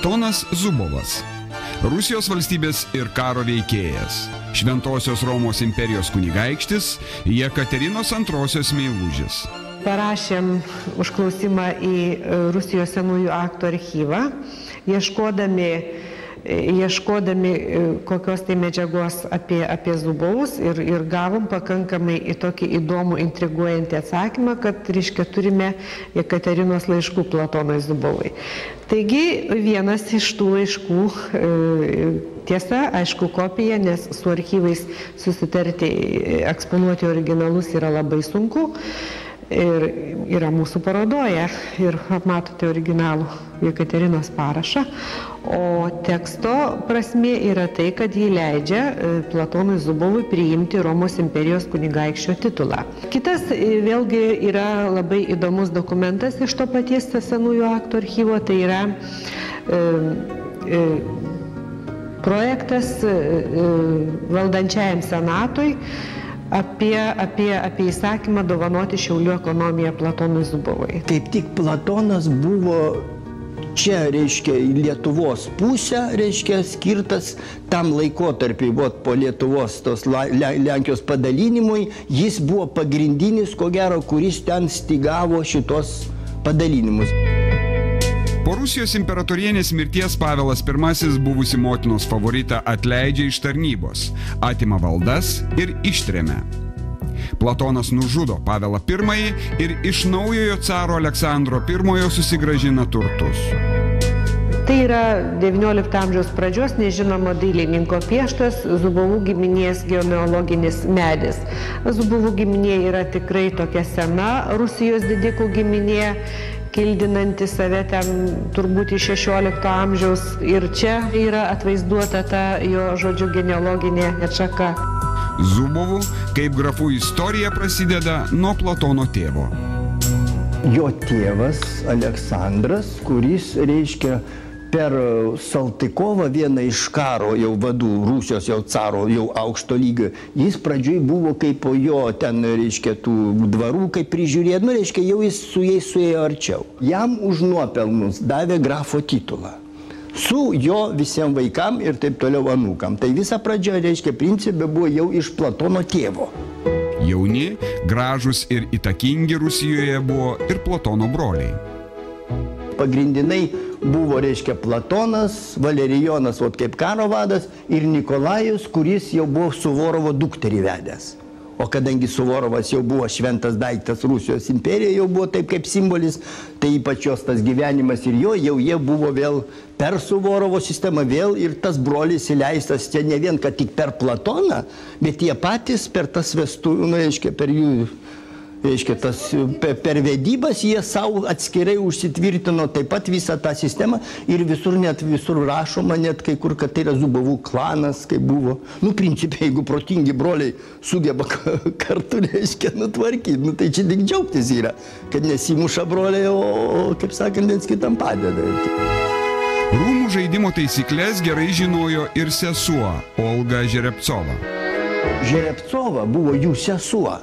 Platonas Zubovas. Rusijos valstybės ir karo veikėjas. Šventosios Romos imperijos kunigaikštis, Jekaterinos II meilužis. Parašėm užklausimą į Rusijos senųjų aktų archyvą, ieškodami kokios tai medžiagos apie Zubovus ir gavom pakankamai į tokį įdomų, intriguojantį atsakymą, kad, reiškia, turime Jekaterinos laiškų Platonui Zubovui. Taigi, vienas iš tų laiškų, tiesa, aišku, kopija, nes su archyvais susitarti, eksponuoti originalus yra labai sunku. Ir yra mūsų parodoje ir matote originalų Jekaterinos parašą, o teksto prasmė yra tai, kad jį leidžia Platonui Zubovui priimti Romos imperijos kunigaikščio titulą. Kitas vėlgi yra labai įdomus dokumentas iš to paties senųjų aktų archyvo, tai yra projektas valdančiajam senatui apie įsakymą dovanoti Šiaulių ekonomiją Platonui Zubovui. Kaip tik Platonas buvo čia, reiškia, į Lietuvos pusę, reiškia, skirtas tam laikotarpiui, po Lietuvos tos Lenkijos padalinimui, jis buvo pagrindinis, ko gero, kuris ten stygavo šitos padalinimus. Po Rusijos imperatorienės mirties Pavelas I buvusi motinos favoritą atleidžia iš tarnybos, atima valdas ir ištremia. Platonas nužudo Pavelą I ir iš naujojo caro Aleksandro I susigrąžina turtus. Tai yra XIX amžiaus pradžios nežinomo dailininko pieštas Zubovų giminės genealoginis medis. Zubovų giminė yra tikrai tokia sena Rusijos didikų giminė, kildinanti save ten turbūt iš XVI amžiaus, ir čia yra atvaizduota ta jo, žodžiu, genealoginė atšaka. Zubovų kaip grafų istorija prasideda nuo Platono tėvo. Jo tėvas Aleksandras, kuris, reiškia, per Saltykovą, vieną iš karo jau vadų, Rusijos jau caro, jau aukšto lygio, jis pradžioj buvo kaip jo ten, reiškia, tų dvarų, kaip prižiūrėjo, nu, reiškia, jau jis su jais suėjo arčiau. Jam už nuopelnus davė grafo titulą. Su jo visiems vaikam ir taip toliau anūkam. Tai visa pradžia, reiškia, principė buvo jau iš Platono tėvo. Jauni, gražūs ir įtakingi Rusijoje buvo ir Platono broliai. Pagrindinai buvo, reiškia, Platonas, Valerijonas, kaip karo vadas, ir Nikolajus, kuris jau buvo Suvorovo dukterį vedęs. O kadangi Suvorovas jau buvo šventas daiktas Rusijos imperija, jau buvo taip kaip simbolis, tai ypač jos tas gyvenimas ir jo, jau jie buvo vėl per Suvorovo sistemą vėl, ir tas brolis įleistas čia ne vien, kad tik per Platoną, bet jie patys per tas vestuvių, nu, reiškia, per jų, reiškia, per vedybas jie savo atskirai užsitvirtino taip pat visą tą sistemą, ir visur rašoma, net kai kur, kad tai yra Zubovų klanas, kaip buvo. Nu, principiai, jeigu protingi broliai sugeba kartu, reiškia, nutvarkyti, nu, tai čia tik džiaugtis yra, kad nesimuša broliai, o kaip sakant, viens kitam padeda. Rūmų žaidimo taisyklės gerai žinojo ir sesuo Olga Žerepcova. Žerepcova buvo jų sesuo,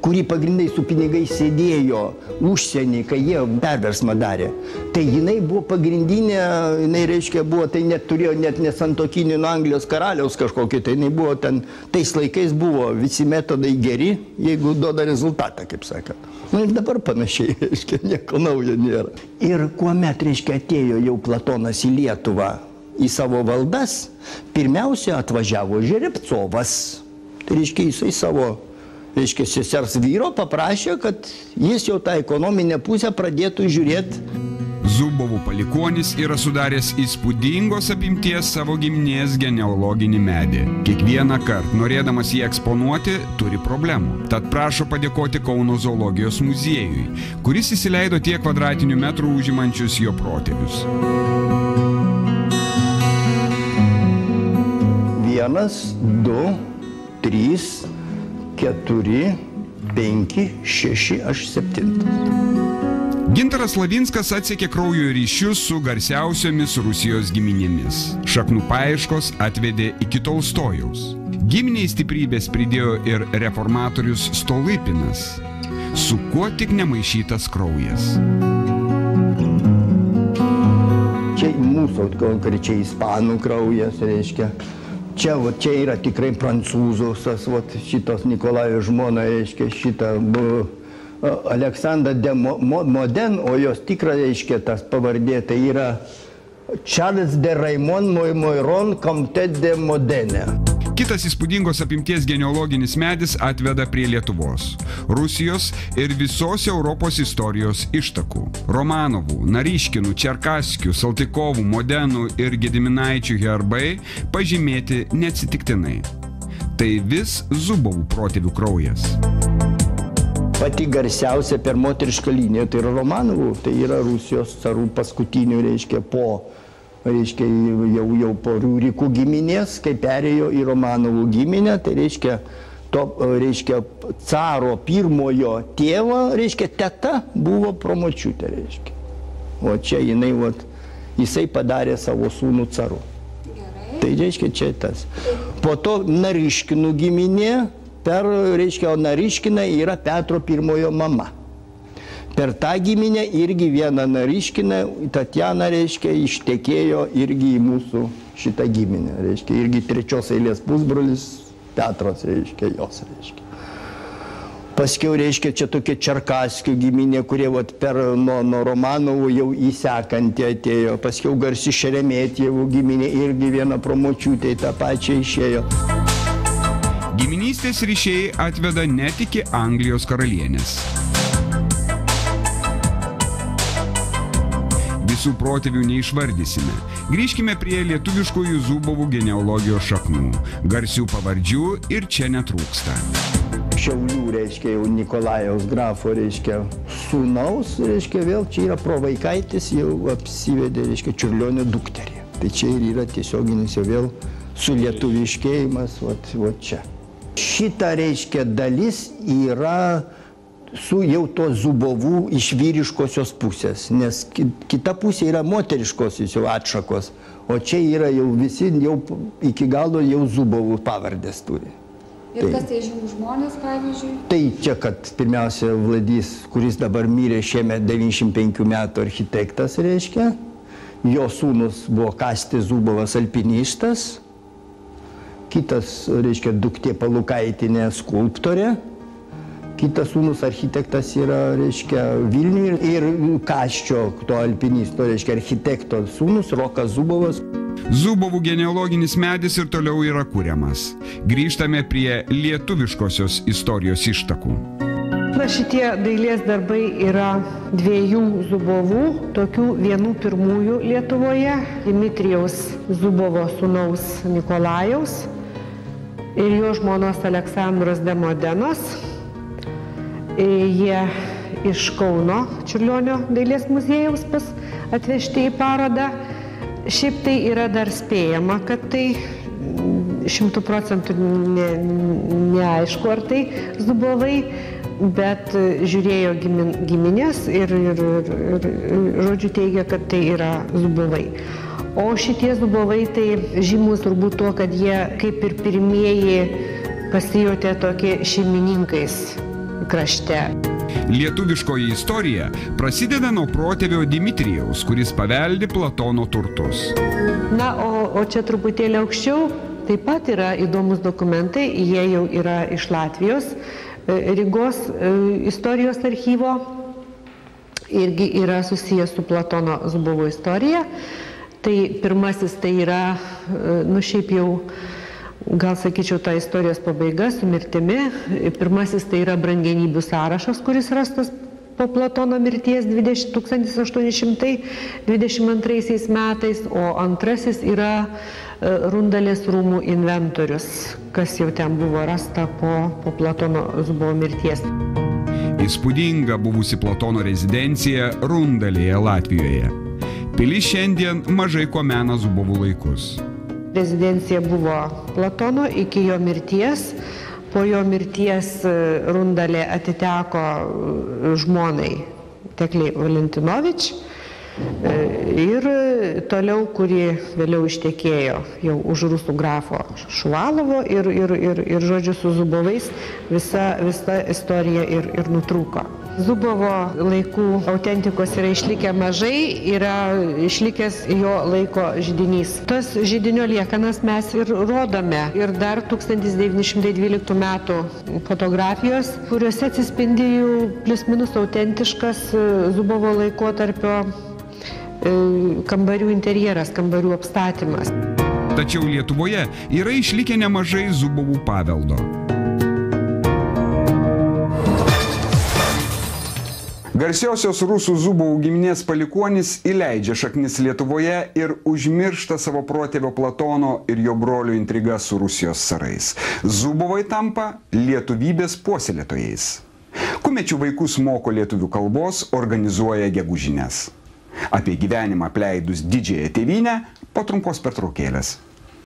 kuri pagrindai su pinigais sėdėjo užsienį, kai jie perversmą darė. Tai jinai buvo pagrindinė, jinai, reiškia, buvo, tai net turėjo net nesantuokinį nuo Anglijos karaliaus kažkokį, tai jinai buvo ten, tais laikais buvo visi metodai geri, jeigu duoda rezultatą, kaip sakant. Nu ir dabar panašiai, reiškia, nieko naujo nėra. Ir kuomet, reiškia, atėjo jau Platonas į Lietuvą į savo valdas, pirmiausia atvažiavo Žerepcovas. Tai reiškia, jisai savo, reiškia, sesers vyro paprašė, kad jis jau tą ekonominę pusę pradėtų žiūrėti. Zubovų palikuonis yra sudaręs įspūdingos apimties savo giminės genealoginį medį. Kiekvieną kartą, norėdamas jį eksponuoti, turi problemų. Tad prašo padėkoti Kauno zoologijos muziejui, kuris įsileido tiek kvadratinių metrų užimančius jo protėvius. 1, 2, 3, 4, 5, 6, aš 7. Gintaras Slavinskas atsekė kraujo ryšius su garsiausiomis Rusijos giminėmis. Šaknų paieškos atvedė iki Tolstojaus. Giminiai stiprybės pridėjo ir reformatorius Stolypinas. Su kuo tik nemaišytas kraujas. Čia mūsų, konkrečiai ispanų kraujas, reiškia. Čia yra tikrai prancūzas, šitos Nikolajos žmona, reiškia, šita Aleksandra de Modène, o jos tikra, reiškia, tas pavardė, tai yra Charles de Raymond Moiron Comte de Modène. Kitas įspūdingos apimties genealoginis medis atveda prie Lietuvos, Rusijos ir visos Europos istorijos ištakų. Romanovų, Naryškinų, Čerkaskių, Saltykovų, Modenų ir Gediminaičių herbai pažymėti neatsitiktinai. Tai vis Zubovų protėvių kraujas. Pati garsiausia per moterišką liniją tai yra Romanovų, tai yra Rusijos carų paskutinių, reiškia, jau po Riurikų giminės, kai perėjo į Romanovų giminę, tai reiškia, caro pirmojo tėvo, reiškia, teta buvo promočiutė, reiškia. O čia jisai padarė savo sūnų caru. Tai reiškia, čia tas. Po to Naryškinų giminė, reiškia, o Naryškina yra Petro pirmojo mama. Per tą giminę irgi vieną Naryškiną, Tatjana, reiškia, ištekėjo irgi į mūsų šitą giminę. Reiškia, irgi trečios eilės pusbrolis Petras, reiškia, jos, reiškia. Paskiau, reiškia, čia tokia Čerkaskių giminė, kurie nuo Romanovų jau įsekantį atėjo. Paskiau garsi Šeremetjevų giminė, irgi viena promočiutė į tą pačią išėjo. Giminystės ryšiai atveda net iki Anglijos karalienės. Visų protėvių neišvardysime. Grįžkime prie lietuviškųjų Zubovų genealogijos šaknų. Garsių pavardžių ir čia netrūksta. Šiaulių, reiškia, jau Nikolajaus grafo, reiškia, sūnaus, reiškia, vėl čia yra provaikaitis, jau apsivedė, reiškia, Čiurlionio dukterį. Tai čia ir yra tiesioginis jau vėl sulietuviškėjimas, čia. Šita, reiškia, dalis yra su jau to Zubovų iš vyriškosios pusės, nes kita pusė yra moteriškosios jau atšakos, o čia yra jau visi, jau iki galo jau Zubovų pavardės turi. Ir kas tai žymų žmonės, pavyzdžiui? Tai čia, kad pirmiausia Vladys, kuris dabar mirė šiemet 95 metų architektas, reiškia, jo sūnus buvo Kastė Zubovas alpinistas, kitas, reiškia, duktė Palukaitinė skulptorė, kitas sūnus architektas yra, reiškia, Vilniuje ir Kasčio, to alpinisto, reiškia, architekto sūnus Rokas Zubovas. Zubovų genealoginis medis ir toliau yra kuriamas. Grįžtame prie lietuviškosios istorijos ištakų. Šitie dailės darbai yra dviejų Zubovų, tokių vienų pirmųjų Lietuvoje, Dimitrijaus Zubovo sūnaus Nikolajaus ir jo žmonos Aleksandros de Modenos. Jie iš Kauno Čiurlionio dailės muziejaus atvežti į parodą. Šiaip tai yra dar spėjama, kad tai 100% neaišku, ar tai Zubovai, bet žiūrėjo giminės ir žodžiu teigia, kad tai yra Zubovai. O šitie Zubovai tai žymus turbūt tuo, kad jie kaip ir pirmieji pasijautė tokie šeimininkais krašte. Lietuviškoji istorija prasideda nuo protėvio Dimitrijaus, kuris paveldi Platono turtus. Na, o čia truputėlį aukščiau taip pat yra įdomus dokumentai, jie jau yra iš Latvijos, Rygos istorijos archyvo, irgi yra susijęs su Platono Zubovo istorija. Tai pirmasis tai yra, šiaip jau, gal sakyčiau, ta istorijos pabaiga su mirtimi. Pirmasis tai yra brangenybių sąrašas, kuris rastas po Platono mirties 1822 metais, o antrasis yra Rundalės rūmų inventorius, kas jau ten buvo rasta po Platono Zubovo mirties. Įspūdinga buvusi Platono rezidencija Rundalėje, Latvijoje. Pilis šiandien mažai kuo mena Zubovų laikus. Rezidencija buvo Platono iki jo mirties. Po jo mirties Rundalė atiteko žmonai Teklei Valentinovič ir toliau, kuri vėliau ištekėjo jau už rusų grafo Šuvalovo ir žodžiu su Zubovais visa istorija ir nutrūko. Zubovo laikų autentikos yra išlikę mažai, yra išlikęs jo laiko židinys. Tos židinio liekanas mes ir rodome. Ir dar 1912 metų fotografijos, kuriuose atsispindi jų plius minus autentiškas Zubovo laikotarpio kambarių interjeras, kambarių apstatymas. Tačiau Lietuvoje yra išlikę nemažai Zubovų paveldo. Garsiosios rusų Zubovų giminės palikuonis įleidžia šaknis Lietuvoje ir užmiršta savo protėvio Platono ir jo brolio intrigas su Rusijos carais. Zubovai tampa lietuvybės puoselėtojais. Kumečių vaikus moko lietuvių kalbos, organizuoja gegužines. Apie gyvenimą apleidus didžiąją tėvynę po trumpos pertraukėlės.